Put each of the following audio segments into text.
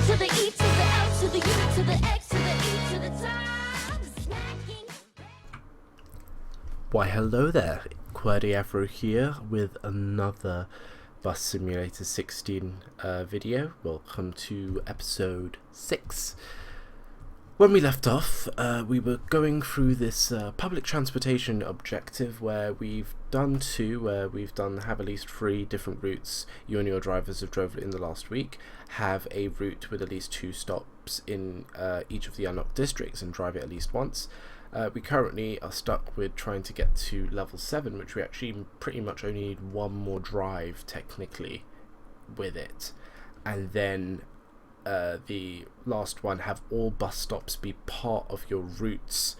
to the E to the L to the U to the X to the E to the top. Smacking. Why hello there, Qwerty Afro here with another Bus Simulator 16 video. Welcome to episode 6. When we left off, we were going through this public transportation objective where we've done have at least 3 different routes you and your drivers have drove in the last week, have a route with at least 2 stops in each of the unlocked districts and drive it at least once. We currently are stuck with trying to get to level 7, which we actually pretty much only need one more drive technically with it, and then the last one, have all bus stops be part of your routes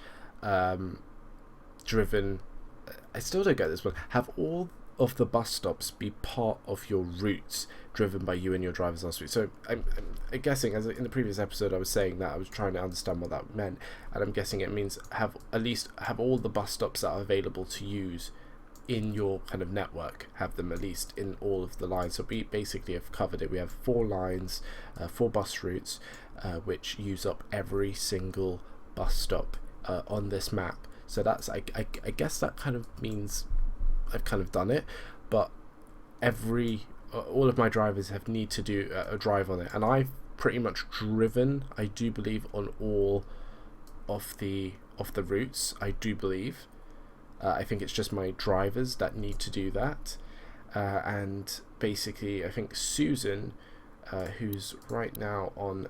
driven. I still don't get this one. Have all of the bus stops be part of your routes driven by you and your drivers last week. So I'm guessing, as in the previous episode I was saying that I was trying to understand what that meant, and I'm guessing it means have all the bus stops that are available to use in your kind of network, have them at least in all of the lines. So we basically have covered it. We have 4 lines, 4 bus routes, which use up every single bus stop on this map. So that's I guess that kind of means I've kind of done it, but all of my drivers need to do a drive on it, and I've pretty much driven, I do believe, on all of the routes. I do believe. I think it's just my drivers that need to do that, and basically I think Susan, who's right now on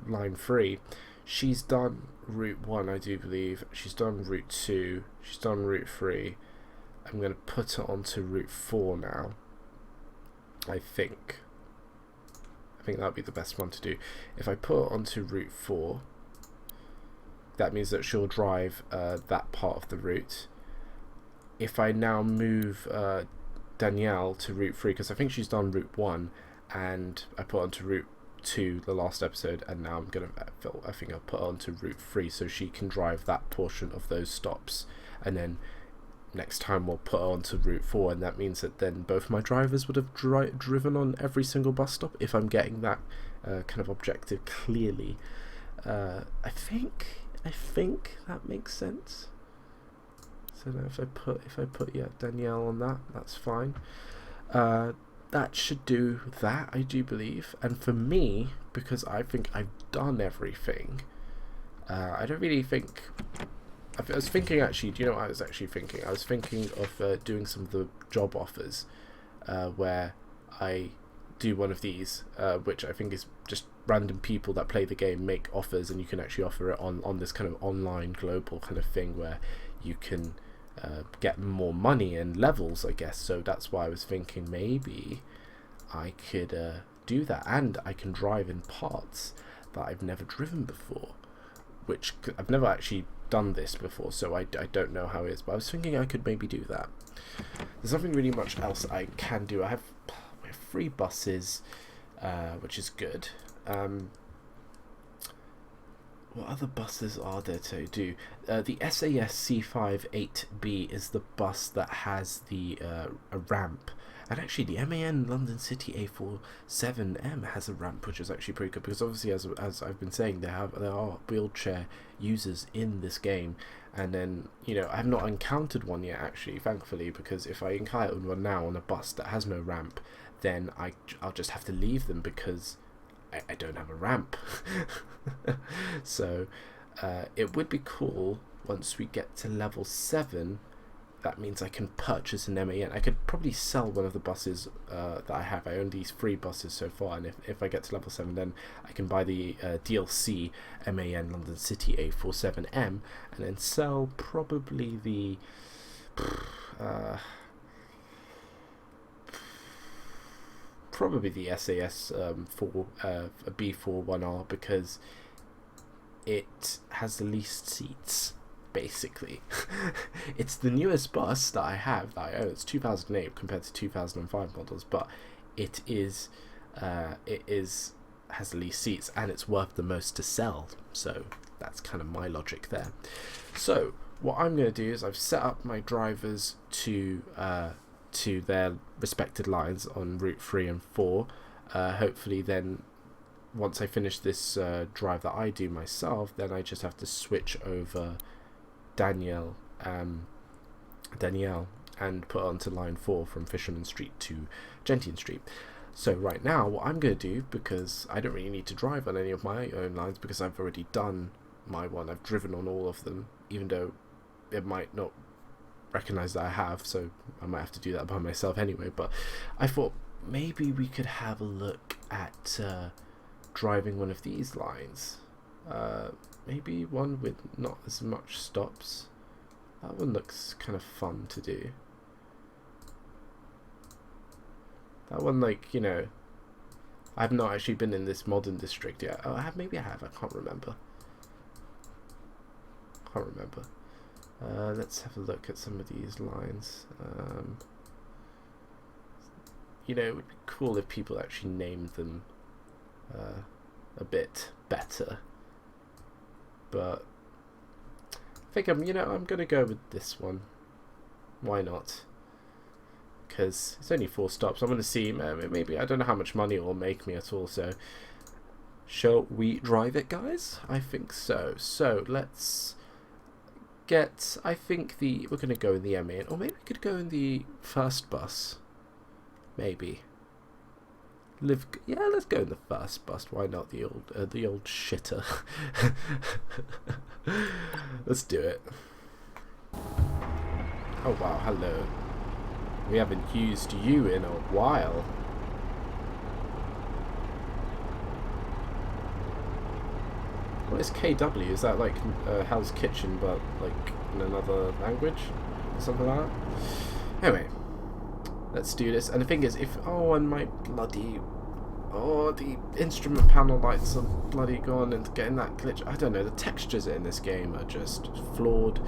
line 3, she's done route 1, I do believe. She's done route 2, she's done route 3. I'm going to put her onto route 4 now. I think that would be the best one to do. If I put her onto route 4, that means that she'll drive that part of the route. If I now move Danielle to route 3, because I think she's done route 1, and I put onto route 2 the last episode, and now I think I'll put onto route 3 so she can drive that portion of those stops, and then next time we'll put her onto route 4, and that means that then both my drivers would have driven on every single bus stop, if I'm getting that kind of objective clearly. I think that makes sense. So now if I put Danielle on that, that's fine. That should do that, I do believe. And for me, because I think I've done everything, I don't really think. I was thinking, actually, do you know what I was actually thinking? I was thinking of doing some of the job offers where I do one of these, which I think is just random people that play the game make offers, and you can actually offer it on this kind of online global kind of thing where you can get more money and levels, I guess. So that's why I was thinking maybe I could do that, and I can drive in parts that I've never driven before, which I've never actually done this before, so I don't know how it is, but I was thinking I could maybe do that. There's nothing really much else I can do. I have 3 buses, which is good. What other buses are there to do? The SAS C58B is the bus that has the a ramp, and actually the MAN London City A47M has a ramp, which is actually pretty good, because obviously, as I've been saying, there are wheelchair users in this game, and then, you know, I have not encountered one yet, actually, thankfully, because if I encounter one now on a bus that has no ramp, then I'll just have to leave them because I don't have a ramp. So it would be cool once we get to level 7. That means I can purchase an MAN. I could probably sell one of the buses that I have. I own these 3 buses so far, and if I get to level 7, then I can buy the DLC MAN London City A47M, and then sell probably the SAS B41R, because it has the least seats, basically. It's the newest bus that I have, that I own. It's 2008 compared to 2005 models, but it has the least seats, and it's worth the most to sell. So that's kind of my logic there. So what I'm going to do is I've set up my drivers to their respected lines on route 3 and 4. Hopefully then once I finish this drive that I do myself, then I just have to switch over Danielle and put onto line 4 from Fisherman Street to Gentian Street. So right now what I'm going to do, because I don't really need to drive on any of my own lines because I've already done my one, I've driven on all of them, even though it might not recognize that I have, so I might have to do that by myself anyway. But I thought maybe we could have a look at driving one of these lines, maybe one with not as much stops. That one looks kind of fun to do. That one, like, you know, I've not actually been in this modern district yet. Oh, maybe I have, I can't remember. Let's have a look at some of these lines. You know, it would be cool if people actually named them a bit better. But I think I'm gonna go with this one. Why not? Because it's only 4 stops. I'm gonna see. Maybe I don't know how much money it will make me at all. So, shall we drive it, guys? I think so. So let's get. I think we're gonna go in the M8, or maybe we could go in the first bus. Maybe. Yeah, let's go in the first bus. Why not the old shitter? Let's do it. Oh wow, hello. We haven't used you in a while. What is KW? Is that like Hell's Kitchen, but like in another language? Or something like that? Anyway. Let's do this. And the thing is, and my bloody, the instrument panel lights are bloody gone and getting that glitch. I don't know, the textures in this game are just flawed.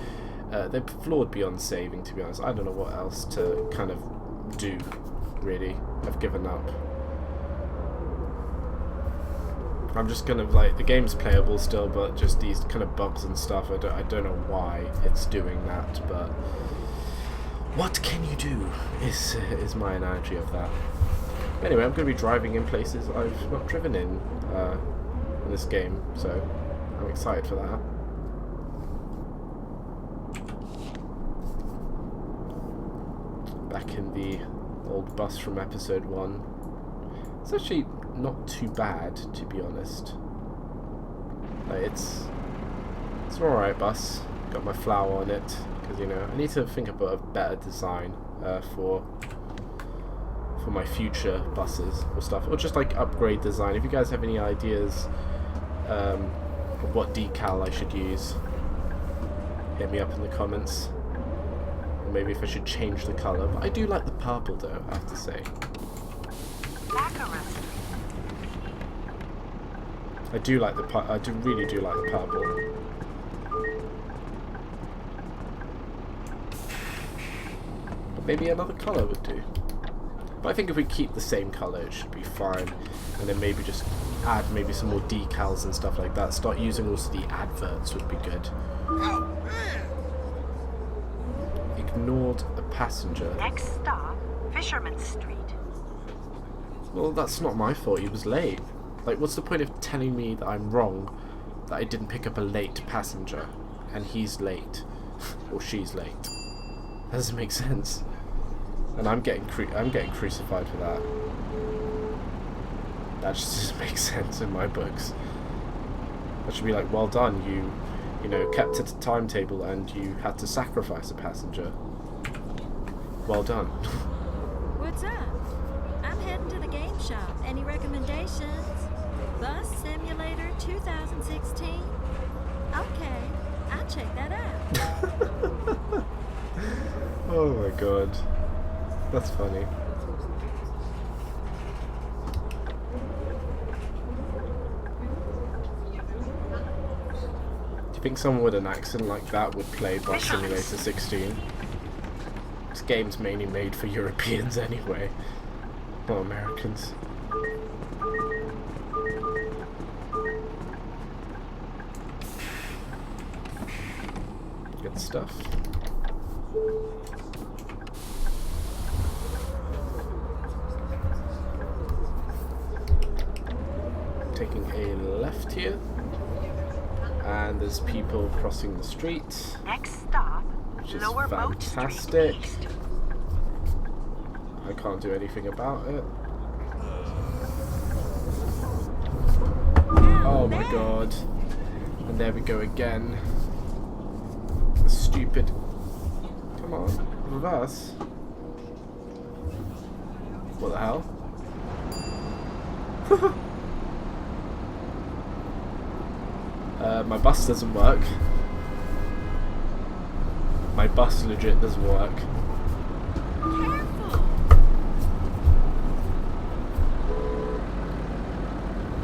They're flawed beyond saving, to be honest. I don't know what else to kind of do, really. I've given up. I'm just kind of like, the game's playable still, but just these kind of bugs and stuff, I don't know why it's doing that, but what can you do is my analogy of that. Anyway, I'm going to be driving in places I've not driven in this game, so I'm excited for that. Back in the old bus from episode 1. It's actually not too bad, to be honest. It's an alright bus. Got my flower on it. Because, you know, I need to think about a better design for my future buses or stuff, or just like upgrade design. If you guys have any ideas of what decal I should use, hit me up in the comments. Or maybe if I should change the colour. But I do like the purple though, I have to say. I do really do like the purple. Maybe another colour would do. But I think if we keep the same colour, it should be fine. And then maybe just add maybe some more decals and stuff like that. Start using also the adverts would be good. Ignored a passenger. Next stop, Fisherman Street. Well, that's not my fault. He was late. Like, what's the point of telling me that I'm wrong, that I didn't pick up a late passenger, and he's late, or she's late? That doesn't make sense. And I'm getting crucified for that. That just doesn't make sense in my books. That should be like, well done, you know, kept at a timetable and you had to sacrifice a passenger. Well done. What's up? I'm heading to the game shop. Any recommendations? Bus Simulator 2016? Okay, I'll check that out. Oh my god. That's funny. Do you think someone with an accent like that would play Bus Simulator 16? This game's mainly made for Europeans anyway, not Americans. Good stuff. taking a left here. And there's people crossing the street. Next stop, Which is Lower Moat fantastic. Street East. I can't do anything about it. Oh my god. And there we go again. The stupid... Come on, reverse. What the hell? My bus doesn't work. My bus legit doesn't work.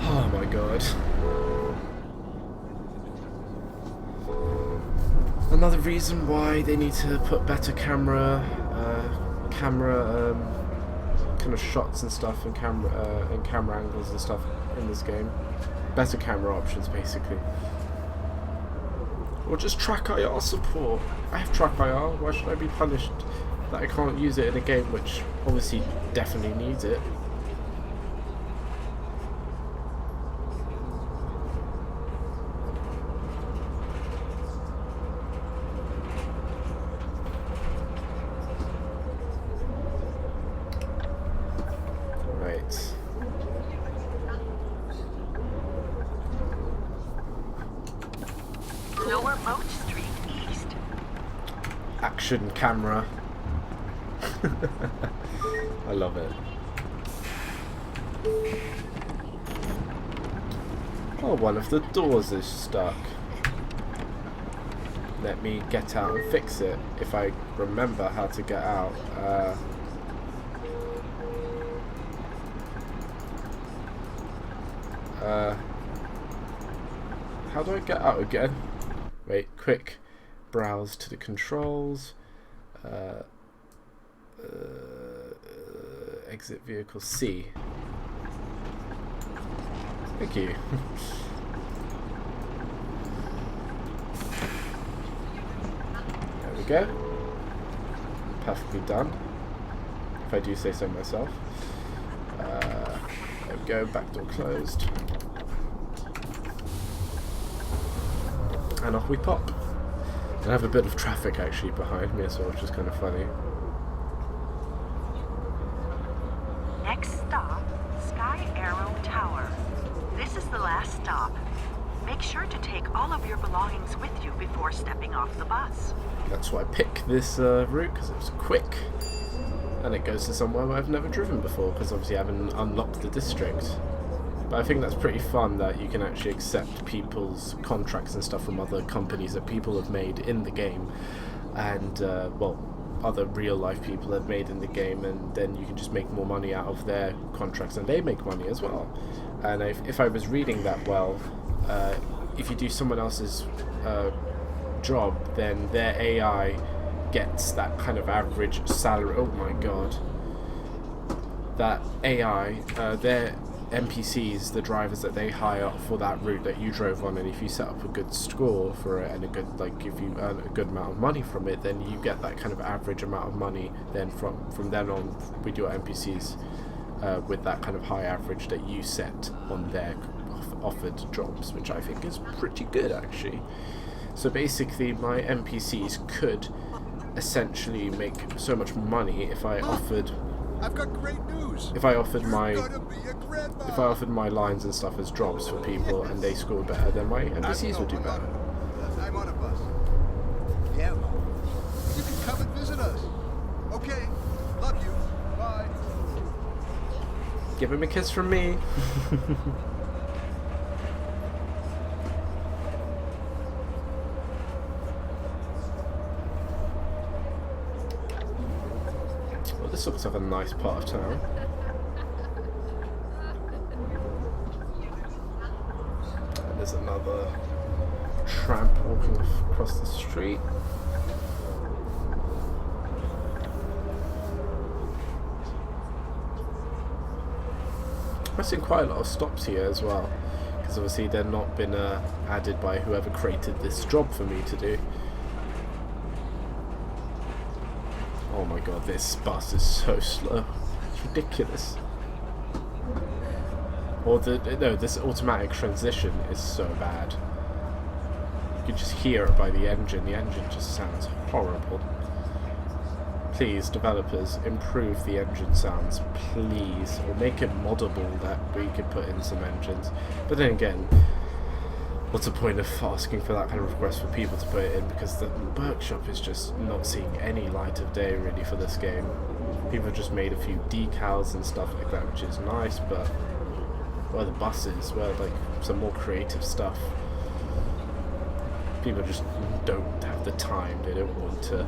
Oh my god. Another reason why they need to put better camera kind of shots and stuff and camera angles and stuff in this game. Better camera options basically. Or just track IR support. I have track IR, why should I be punished that I can't use it in a game which obviously definitely needs it? Right. Lower Moat Street East. Action camera. I love it. Oh, one of the doors is stuck. Let me get out and fix it if I remember how to get out. How do I get out again? Wait, quick. Browse to the controls. Exit vehicle C. Thank you. There we go. Perfectly done. If I do say so myself. There we go, back door closed. And off we pop. And I have a bit of traffic actually behind me as well, which is kind of funny. Next stop, Sky Arrow Tower. This is the last stop. Make sure to take all of your belongings with you before stepping off the bus. That's why I pick this route, because it's quick. And it goes to somewhere where I've never driven before, because obviously I haven't unlocked the district. But I think that's pretty fun that you can actually accept people's contracts and stuff from other companies that people have made in the game. And, well, other real life people have made in the game, and then you can just make more money out of their contracts and they make money as well. And if I was reading that well, if you do someone else's job, then their AI gets that kind of average salary. Oh my god. That AI, their NPCs, the drivers that they hire for that route that you drove on, and if you set up a good score for it and a good, like, if you earn a good amount of money from it, then you get that kind of average amount of money. Then from then on, we do our NPCs with that kind of high average that you set on their offered jobs, which I think is pretty good actually. So basically, my NPCs could essentially make so much money if I offered. I've got great news. If I offered You're my gonna be a grandma. If I offered my lines and stuff as jobs for people and they scored better, then my NPCs would do better. I'm on a bus. Yeah. You can come and visit us. Okay. Love you. Bye. Give him a kiss from me. Well, this looks like a nice part of town. And there's another tramp walking across the street. I've seen quite a lot of stops here as well, because obviously they're not been added by whoever created this job for me to do. Oh my god, this bus is so slow. It's ridiculous. Or no, this automatic transition is so bad. You can just hear it by the engine. The engine just sounds horrible. Please, developers, improve the engine sounds, please, or make it moddable that we could put in some engines. But then again, what's the point of asking for that kind of request for people to put it in, because the workshop is just not seeing any light of day really for this game. People have just made a few decals and stuff like that, which is nice, but where are the buses? Where like some more creative stuff? People just don't have the time. They don't want to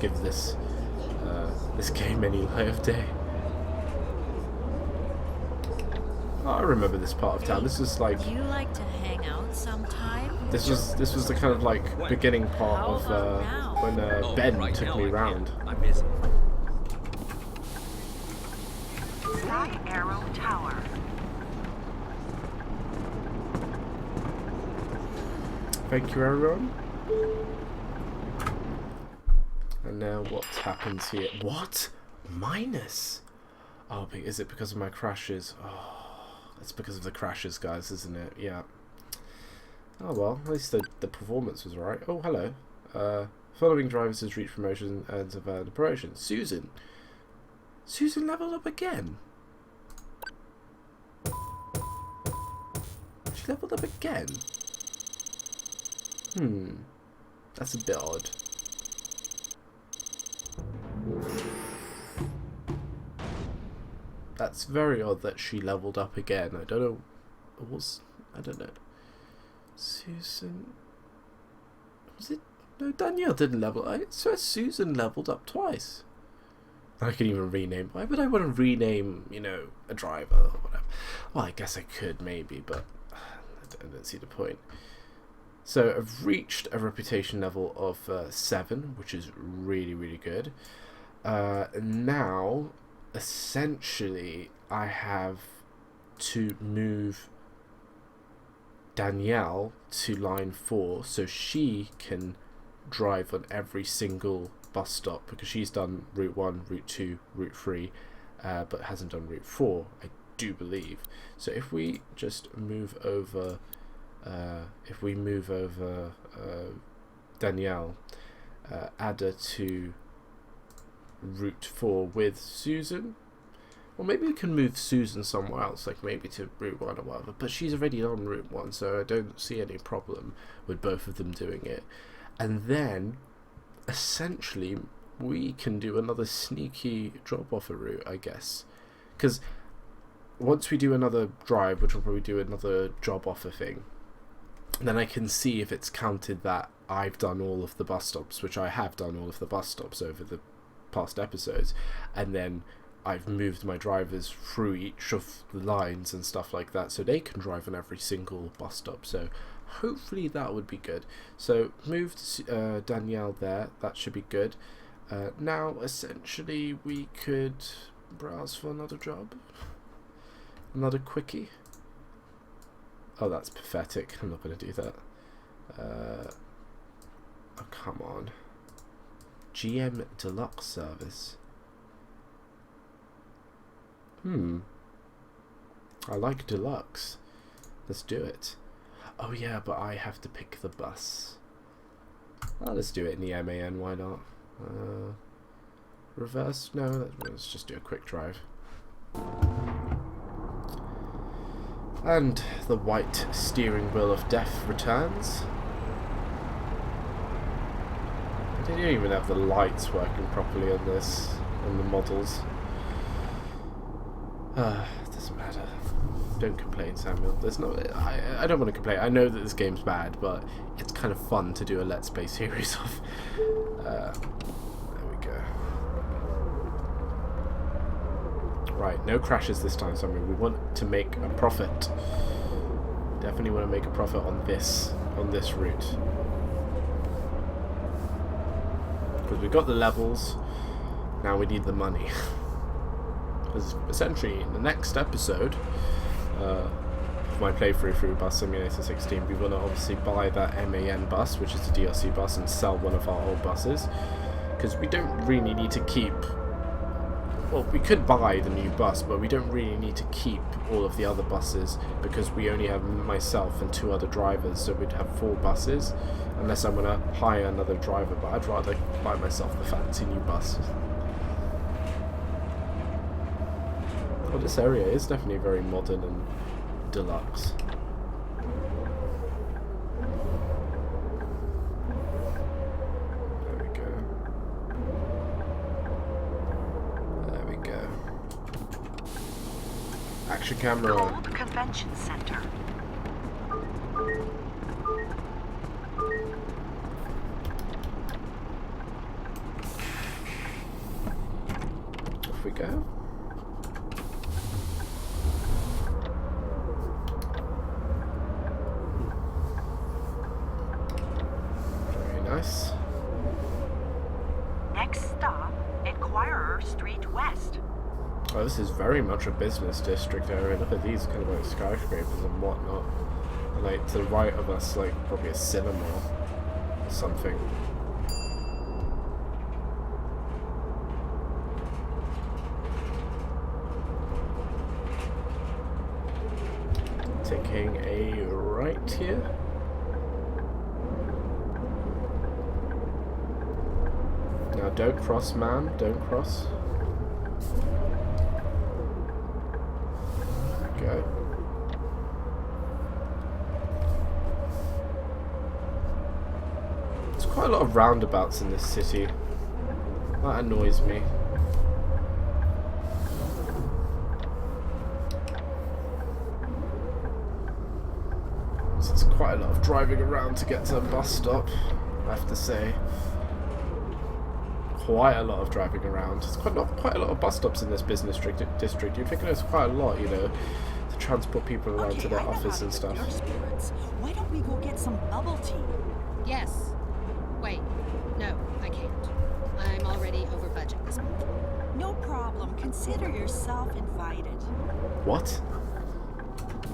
give this game any light of day. Oh, I remember this part of town. This is like. You like to hang out sometime? This was the kind of like beginning part of when Ben took me round. I'm busy. Sky Arrow Tower. Thank you, everyone. And now what happens here? What? Minus? Oh, is it because of my crashes? Oh, it's because of the crashes, guys, isn't it? Yeah. Oh well, at least the performance was alright. Oh, hello. Following drivers has reached promotion and have earned a promotion. Susan. Susan leveled up again. She leveled up again. That's a bit odd. That's very odd that she leveled up again. I don't know. I don't know. Susan. Was it? No, Danielle didn't level. I swear Susan leveled up twice. I can even rename. Why would I want to rename, you know, a driver or whatever? Well, I guess I could maybe, but I don't see the point. So I've reached a reputation level of 7, which is really, really good. Now, essentially, I have to move Danielle to line 4 so she can drive on every single bus stop, because she's done route 1, route 2, route 3, but hasn't done route 4, I do believe. So if we just move over Danielle, add her to route 4 with Susan, or maybe we can move Susan somewhere else, like maybe to route 1 or whatever, but she's already on route 1, so I don't see any problem with both of them doing it. And then essentially we can do another sneaky drop off a route, I guess, because once we do another drive, which will probably do another job offer thing, then I can see if it's counted that I've done all of the bus stops, which I have done all of the bus stops over the past episodes, and then I've moved my drivers through each of the lines and stuff like that, so they can drive on every single bus stop. So hopefully that would be good. So moved Danielle there, that should be good. Now essentially we could browse for another job, another quickie. Oh, that's pathetic. I'm not going to do that. Oh, come on. GM Deluxe service. I like Deluxe. Let's do it. Oh yeah, but I have to pick the bus. Oh, let's do it in the MAN, why not? Reverse? No, let's just do a quick drive. And the white steering wheel of death returns. I didn't even have the lights working properly on this, on the models. Doesn't matter. Don't complain, Samuel. There's no. I don't want to complain. I know that this game's bad, but it's kind of fun to do a Let's Play series of. There we go. Right, no crashes this time, Samuel. We want to make a profit. Definitely want to make a profit on this route. Because we've got the levels, now we need the money. Because essentially in the next episode of my playthrough through Bus Simulator 16, we want to obviously buy that MAN bus, which is the DLC bus, and sell one of our old buses. Because we don't really need to keep well, we could buy the new bus, but we don't really need to keep all of the other buses because we only have myself and 2 other drivers, so we'd have 4 buses unless I'm going to hire another driver, but I'd rather buy myself the fancy new bus. Well, this area is definitely very modern and deluxe. Action camera. Gold Convention Center. Off we go. Very nice. Next stop, Inquirer Street West. Oh, this is very much a business district area. Look at these kind of like skyscrapers and whatnot. And like to the right of us, like probably a cinema or something. Taking a right here. Now don't cross, man. Don't cross. Go. There's quite a lot of roundabouts in this city. That annoys me. So it's quite a lot of driving around to get to a bus stop, I have to say. Quite a lot of driving around. There's quite a lot of bus stops in this business district. You'd think there's quite a lot, you know, to transport people around to their office and stuff. Why don't we go get some bubble tea? Yes. Wait. No, I can't. I'm already over budget this month. No problem. Consider yourself invited. What?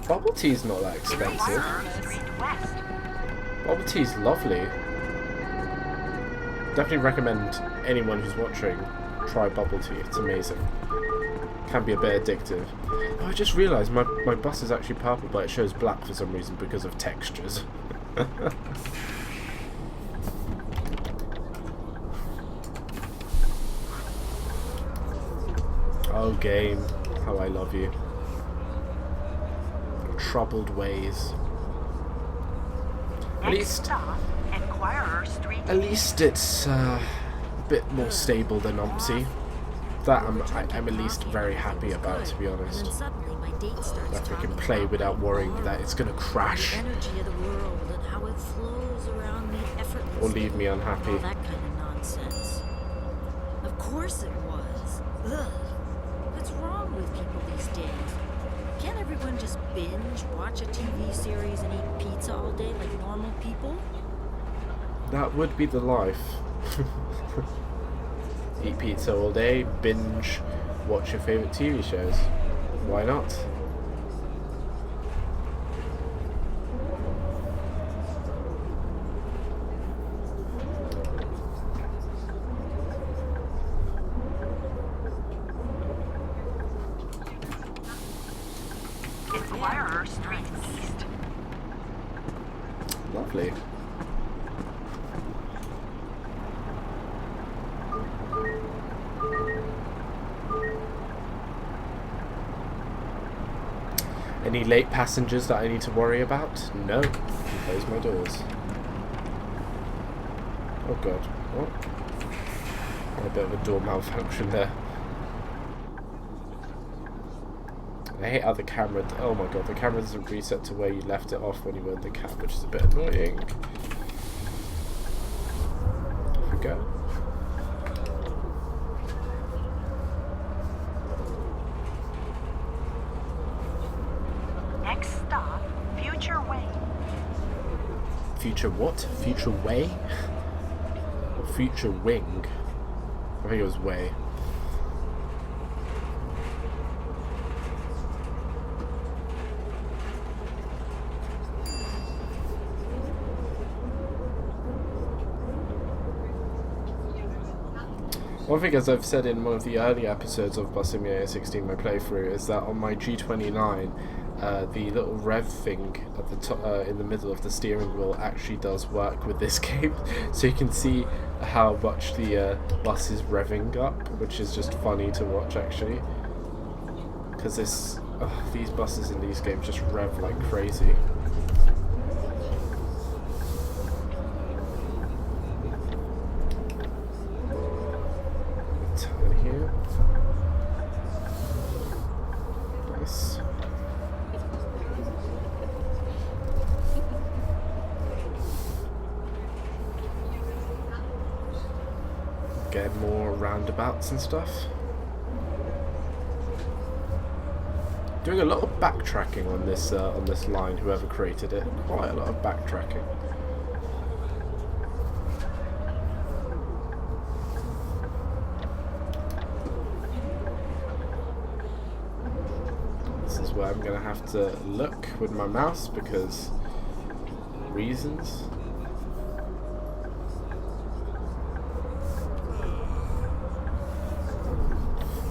Bubble tea's not that expensive. Inquirer Street West. Bubble tea's lovely. Definitely recommend anyone who's watching try bubble tea. It's amazing. Can be a bit addictive. Oh, I just realised my bus is actually purple, but it shows black for some reason because of textures. Oh, game. How I love you. Your troubled ways. Next stop, Inquirer Street At least it's a bit more stable than Omsi. That I'm at least very happy about, to be And honest. then suddenly my date starts That we talking can play about without worrying the that it's gonna crash the energy of the world and how it flows around me effortlessly. or leave me unhappy. All that kind of nonsense. Of course it was. Ugh. What's wrong with people these days? Can't everyone just binge, watch a TV series and eat pizza all day like normal people? That would be the life. Eat pizza all day, binge, watch your favourite TV shows. Why not? Inquirer Street East. Lovely. Any late passengers that I need to worry about? No. Close my doors. Oh god. What? A bit of a door malfunction there. I hate how the camera... Oh my god, the camera doesn't reset to where you left it off when you were in the cab, which is a bit annoying. Off we go. Next stop, Future Way. Future what? Future way? Or future wing? I think it was way. One thing, as I've said in one of the early episodes of Bus Simulator 16, my playthrough, is that on my G29, the little rev thing at the top, in the middle of the steering wheel, actually does work with this game. So you can see how much the bus is revving up, which is just funny to watch actually. Because these buses in these games just rev like crazy. Turn here. Nice. Get more roundabouts and stuff. Doing a lot of backtracking on this line. Whoever created it, quite a lot of backtracking. This is where I'm gonna have to look with my mouse because reasons.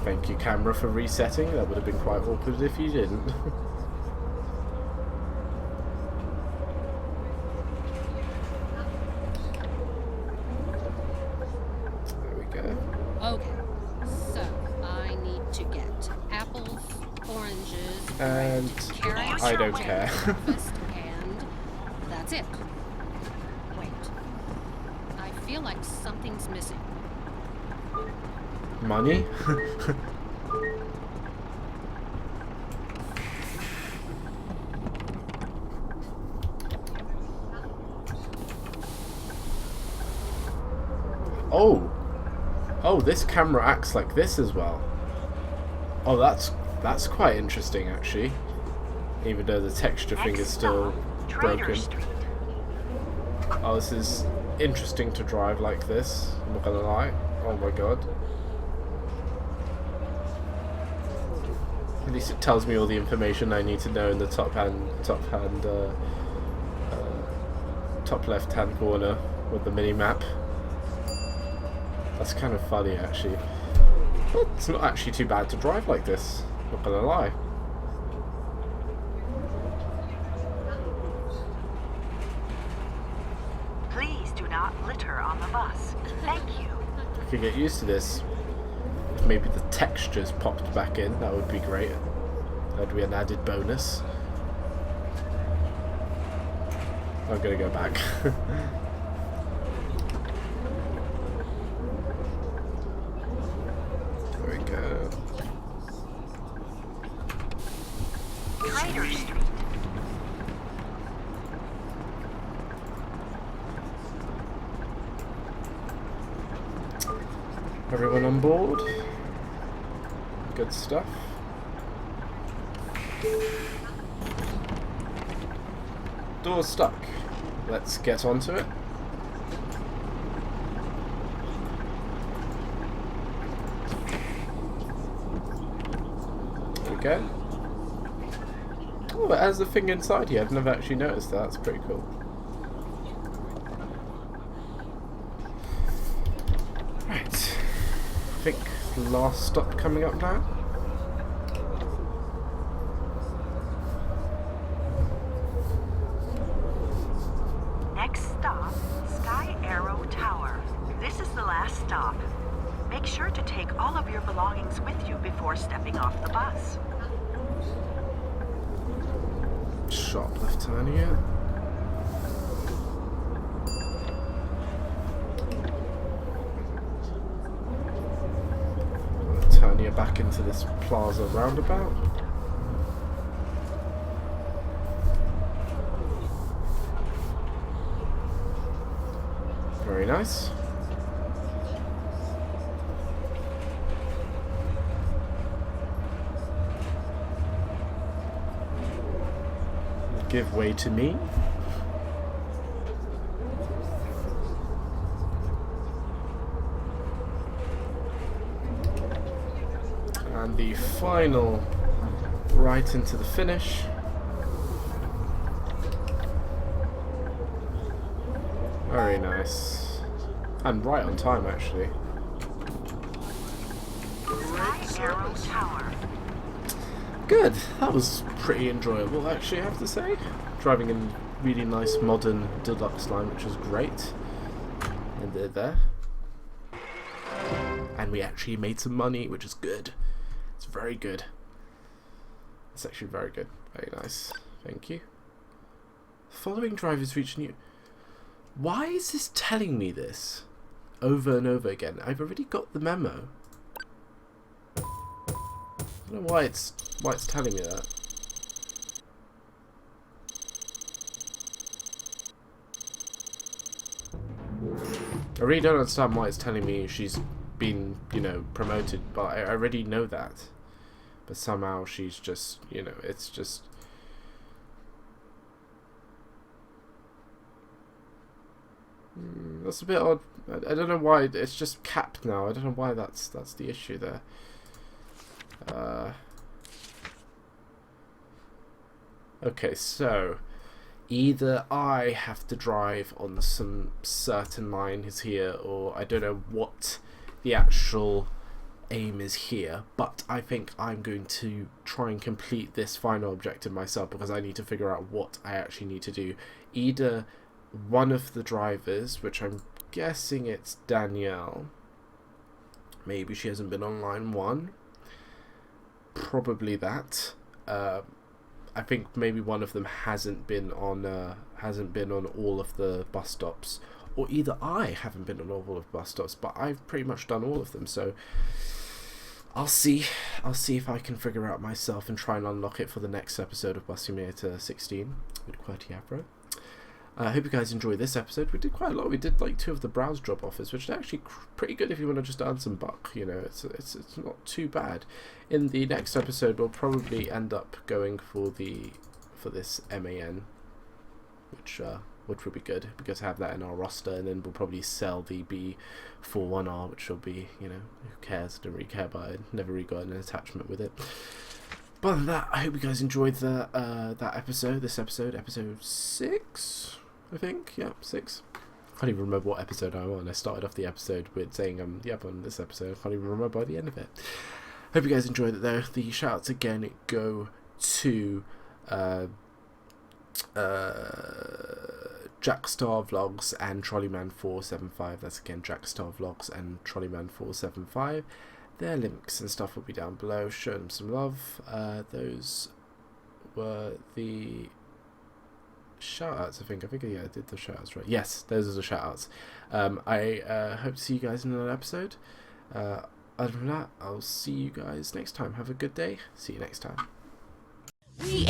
Thank you, camera, for resetting. That would have been quite awkward if you didn't. There we go. Okay, so I need to get apples, oranges, And carrots, I don't care. breakfast, and that's it. Wait, I feel like something's missing. Money? Oh, this camera acts like this as well. Oh, that's quite interesting actually. Even though the texture thing is still broken. Oh, this is interesting to drive like this. I'm not gonna lie. Oh my god. At least it tells me all the information I need to know in the top left hand corner with the mini map. That's kind of funny actually. But it's not actually too bad to drive like this, not gonna lie. Please do not litter on the bus. Thank you. I could get used to this. If maybe the textures popped back in, that would be great. That'd be an added bonus. I'm gonna go back. There we go. Trader Street. Everyone on board? Good stuff. Door's stuck. Let's get onto it. There we go. Oh, it has a thing inside here. I've never actually noticed that. That's pretty cool. Right. I think last stop coming up now. Next stop, Sky Arrow Tower. This is the last stop. Make sure to take all of your belongings with you before stepping off the bus. Sharp left turn here. Turn you back into this plaza roundabout. Very nice. Give way to me. And the final right into the finish. Very nice. And right on time actually. Sky Arrow Tower. Good. That was pretty enjoyable, actually, I have to say. Driving in really nice modern deluxe line, which was great. And there. And we actually made some money, which is good. It's very good. It's actually very good. Very nice. Thank you. Following drivers reach new... Why is this telling me this over and over again? I've already got the memo. I don't know why it's telling me that. I really don't understand why it's telling me she's been, you know, promoted, but I already know that. But somehow she's just, you know, it's just... That's a bit odd. I don't know why it's just capped now. I don't know why that's the issue there. Okay, so either I have to drive on some certain lines here, or I don't know what the actual aim is here, but I think I'm going to try and complete this final objective myself, because I need to figure out what I actually need to do. Either one of the drivers, which I'm guessing it's Danielle, maybe she hasn't been on line 1, probably that. I think maybe one of them hasn't been on all of the bus stops, or either I haven't been on all of the bus stops, but I've pretty much done all of them. So I'll see if I can figure out myself and try and unlock it for the next episode of Bus Simulator 16 with Qwerty Afro. I hope you guys enjoyed this episode. We did quite a lot. We did like 2 of the browse job offers, which is actually pretty good if you want to just earn some buck. You know, it's not too bad. In the next episode, we'll probably end up going for this MAN, which would be good because I have that in our roster, and then we'll probably sell the B41R, which will be, you know, who cares? Don't really care about it. Never really got an attachment with it. But other than that, I hope you guys enjoyed that episode. This episode 6. I think, yeah, 6. I can't even remember what episode I'm on. I started off the episode with saying I'm on this episode. I can't even remember by the end of it. Hope you guys enjoyed it though. The shoutouts again go to Jackstar Vlogs and Trolleyman475. That's again Jackstar Vlogs and Trolleyman475. Their links and stuff will be down below. Show them some love. Those were the shoutouts, I think yeah, I did the shoutouts right. Yes, those are the shoutouts. I hope to see you guys in another episode. Other than that, I'll see you guys next time. Have a good day. See you next time. We